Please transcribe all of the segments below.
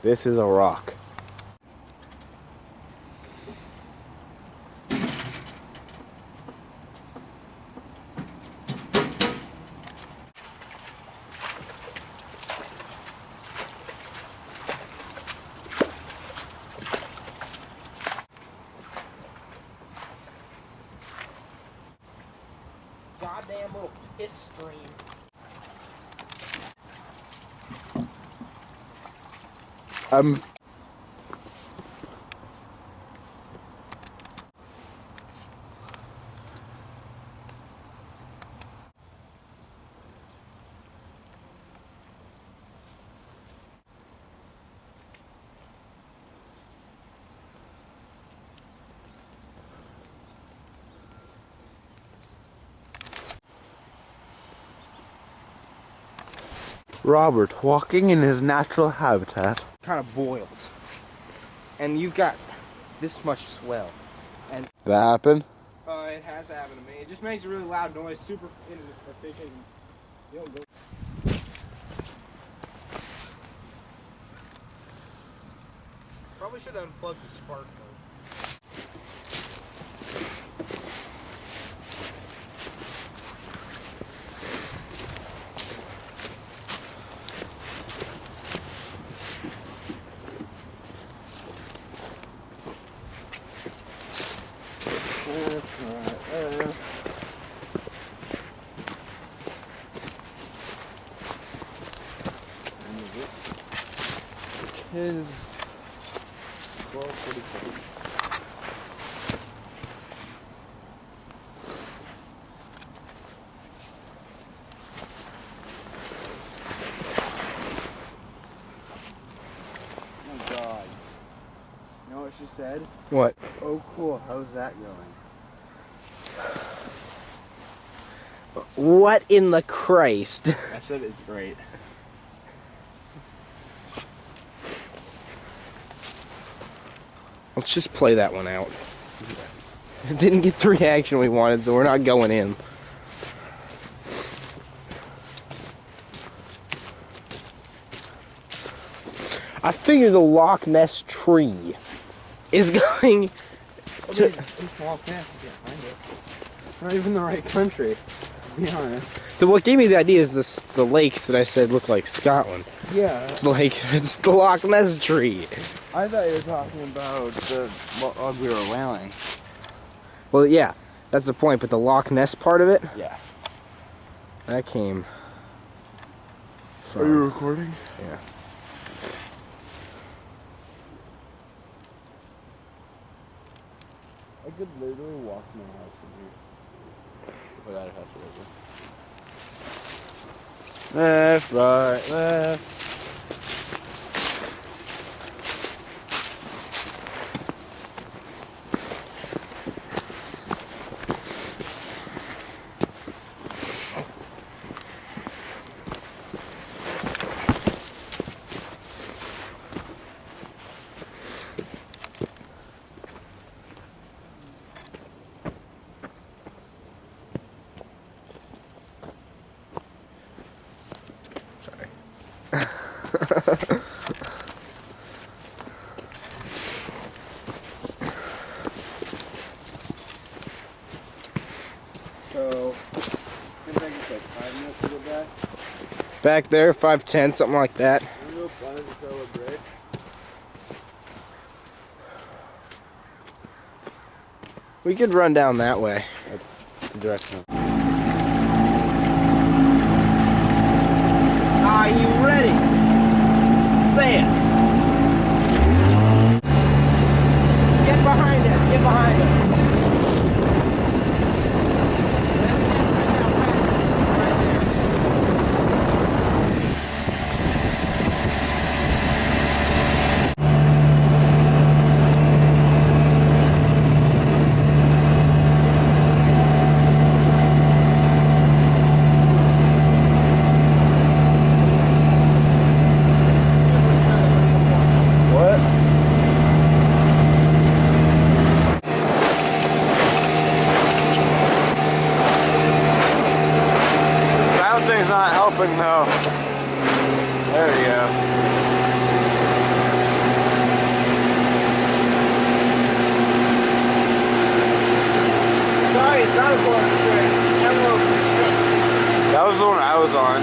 This is a rock. Goddamn little piss stream. Robert walking in his natural habitat. Kind of boils. And you've got this much swell. And That happened? it has happened to me. It just makes a really loud noise, super inefficient. You don't go. Probably should have unplugged the spark though. Is 12:45. Oh God. You know what she said? What? Oh cool, how's that going? What in the Christ? I said it's great. Let's just play that one out. It didn't get the reaction we wanted, so we're not going in. I figure the Loch Ness tree is going to... Not even the right country, to be honest. What gave me the idea is the lakes that I said look like Scotland. Yeah. It's like, it's the Loch Ness tree. I thought you were talking about the log we were whaling. Well, yeah, that's the point, but the Loch Ness part of it, Yeah. that came from... Are you recording? Yeah. I could literally walk my house from here. If I got a house over. Left, right, left. So, seems like it's like 5 minutes to go back. Back there, 5'10", something like that. Real fun to celebrate. We could run down that way. That's the direction. Are you ready? Say it. Get behind us, get behind us. not helping though. There we go. Sorry, it's not a blown string. Envelope's fixed. That was the one I was on.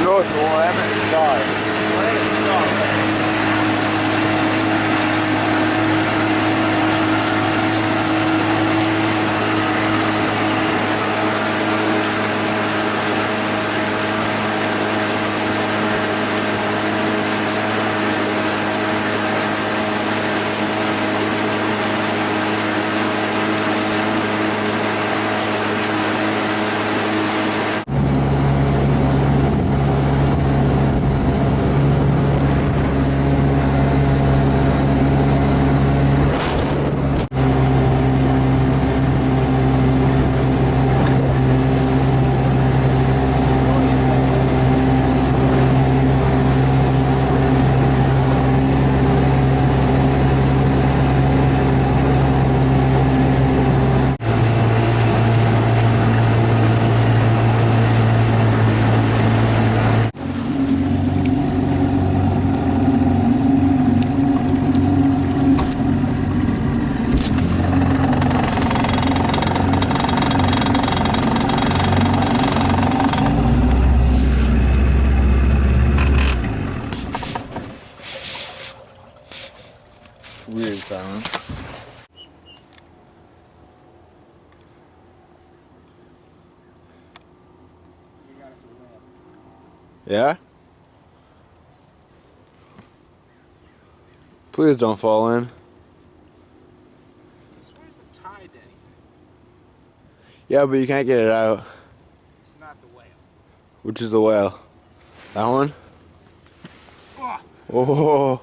No, it's a lemon star. Lemon star. Weird silence. Yeah? Please don't fall in. This one isn't tied to anything. Yeah, but you can't get it out. It's not the whale. Which is the whale? That one? Oh. Oh.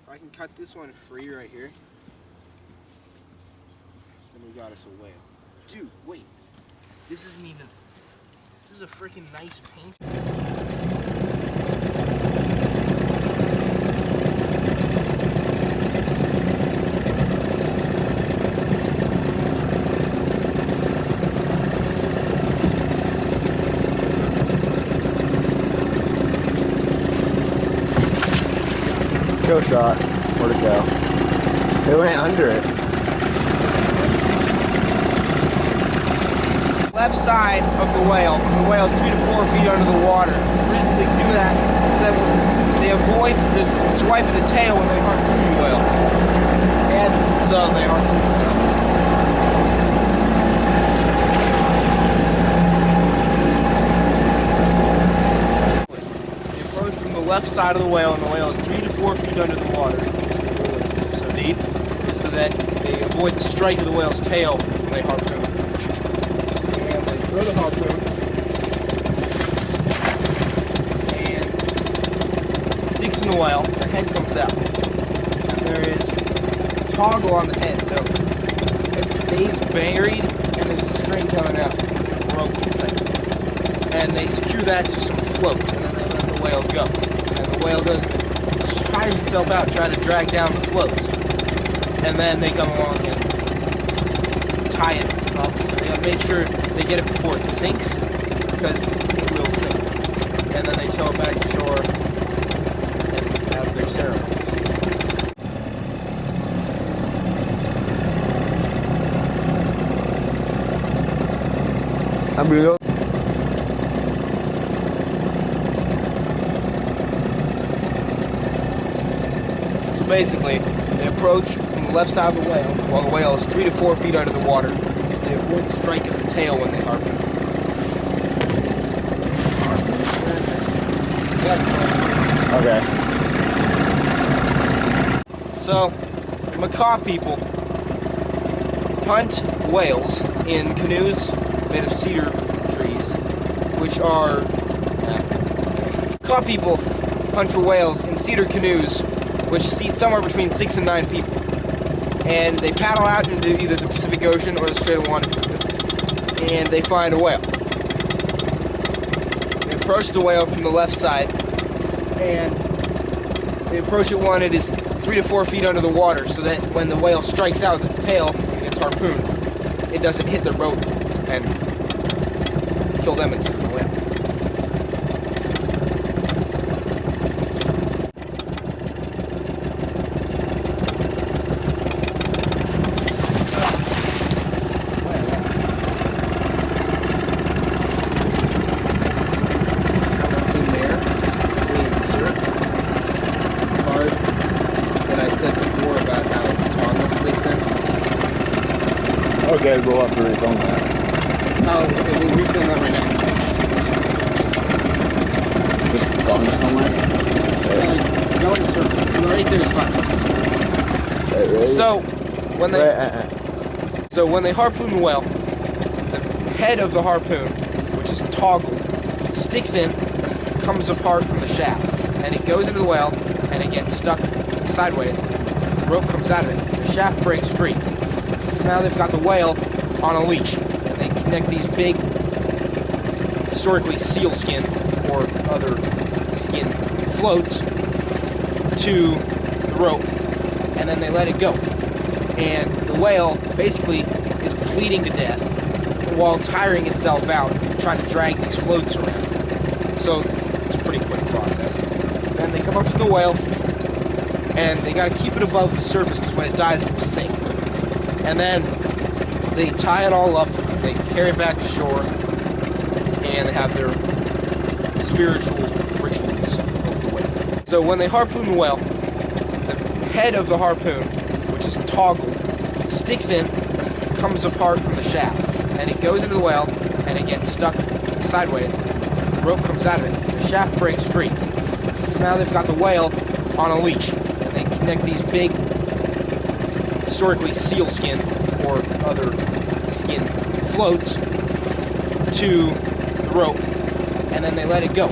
If I can cut this one free right here, then we got us a whale. Dude, wait. This isn't even... This is a freaking nice paint. Kill shot. Where'd it go? It went under it. Left side of the whale. The whale's 3 to 4 feet under the water. The reason they do that is that they avoid the swipe of the tail when they harpoon the whale. And so they harpoon the whale. They approach from the left side of the whale, and the whale is 3 to 4 feet under the water. It's so deep, so that they avoid the strike of the whale's tail when they harpoon. Throw the harpoon, and it sticks in the whale, the head comes out, and there is a toggle on the head, so it stays buried, and there's a string coming out, a rope thing. And they secure that to some floats, and then they let the whale go. And the whale tires itself out, trying to drag down the floats, and then they come along and tie it up. They gotta make sure they get it before it sinks, because it will sink. And then they tow it back to shore and have their ceremonies. I'm gonna go. So basically, they approach from the left side of the whale, while the whale is 3 to 4 feet under the water. They avoid the strike of the tail when they harpoon. Okay. So, the Macah people hunt whales in canoes made of cedar which are caught people hunt for whales in cedar canoes, which seat somewhere between 6 and 9 people. And they paddle out into either the Pacific Ocean or the Strait of Juan, and they find a whale. They approach the whale from the left side, and they approach it when it is 3 to 4 feet under the water, so that when the whale strikes out with its tail and its harpoon, it doesn't hit the boat and kill them instead of the whale. Okay, we'll have to refilm that. Oh, okay, we'll refilm that right now. Just gone somewhere? Go in a circle. Right there is fine. Really? So when they harpoon the whale, the head of the harpoon, which is toggled, sticks in, comes apart from the shaft, and it goes into the whale, and it gets stuck sideways. The rope comes out of it. The shaft breaks free. So now they've got the whale on a leash, and they connect these big, historically seal skin or other skin floats to the rope, and then they let it go. And the whale basically is bleeding to death while tiring itself out trying to drag these floats around. So it's a pretty quick process. Then they come up to the whale, and they got to keep it above the surface because when it dies, it will sink. And then they tie it all up, they carry it back to shore, and they have their spiritual rituals over the whale. So when they harpoon the whale, the head of the harpoon, which is toggled, sticks in, comes apart from the shaft, and it goes into the whale, and it gets stuck sideways. The rope comes out of it. The shaft breaks free. So now they've got the whale on a leash, and they connect these big, historically seal skin or other skin floats to the rope, and then they let it go.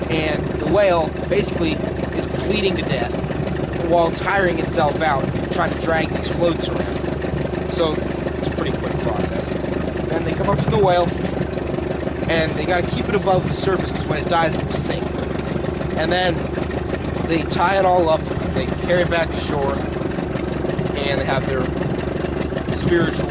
And the whale basically is bleeding to death while tiring itself out trying to drag these floats around. So it's a pretty quick process. Then they come up to the whale, and they got to keep it above the surface because when it dies, it will sink. And then they tie it all up, they carry it back to shore, and they have their spiritual